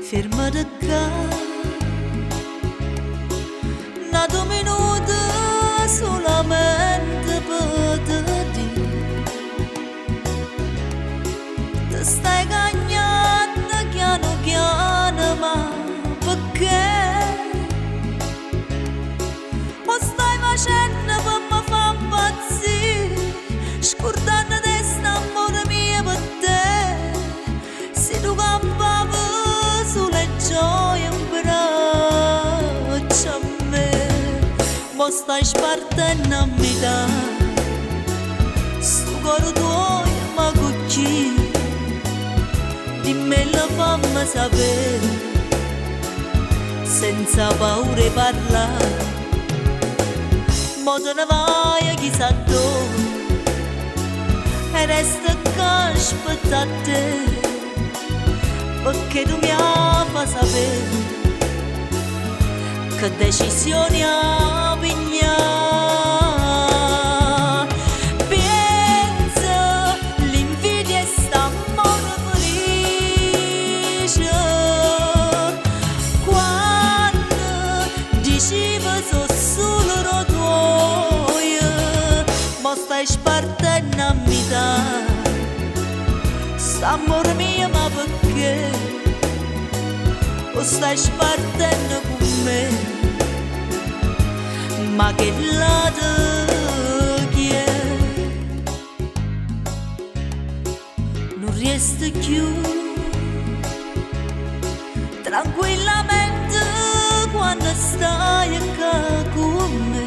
ferma da cá, nada un minuto solamente per te dire, ti stai cagnando piano piano, ma perché? O stai facendo per mi fa impazzire, scordando di st'amore mio per te, se tu campavi sulle gioie in braccio a me, mo stai spartendo a metà, sto cuore tuo ma cucci, dimmi la fammi sapere, senza paura parlare, mo te ne vai chissà dove, e resta che aspetta a te, perché tu mi fai sapere che decisioni ha pigliato. Pensa, l'invidia è st'amore felice, quando dicevo sono solo tuoi, ma stai spartendo a metà, st'amore mio ma perché? O stai spartendo con me, ma che lato chi è? Non riesco più tranquillamente quando stai qua con me,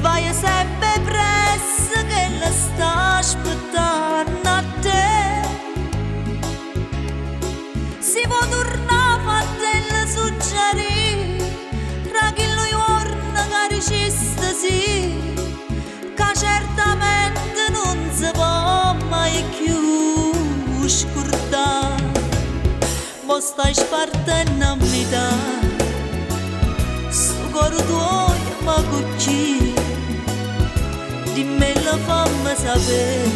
vai sempre presso che la sta aspettando a te. Si può tornare a fartela suggerire, tra che lui orna caricista sì, che certamente non si può mai più scordare. Mo stai spartendo a metà, sto cuore tuo ma cucci, dimmi la fammi sapere,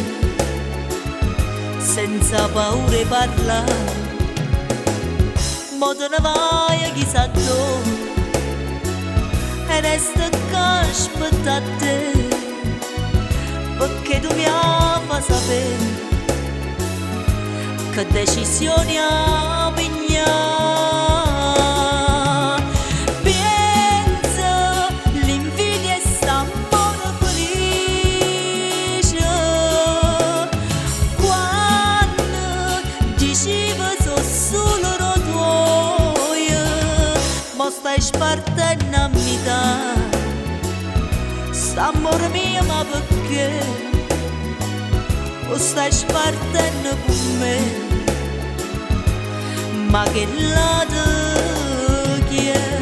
senza paura parlare, mo te ne vai chissà dove, e resta che aspetta a te, perché tu mi fai sapere che decisioni ha pigliato. Pensa, l'invidia è st'amore felice, quando dicevo sono solo ma stai spartendo a metà, st'amore mio ma perché? O stai spartendo con me, ma che lato chi è?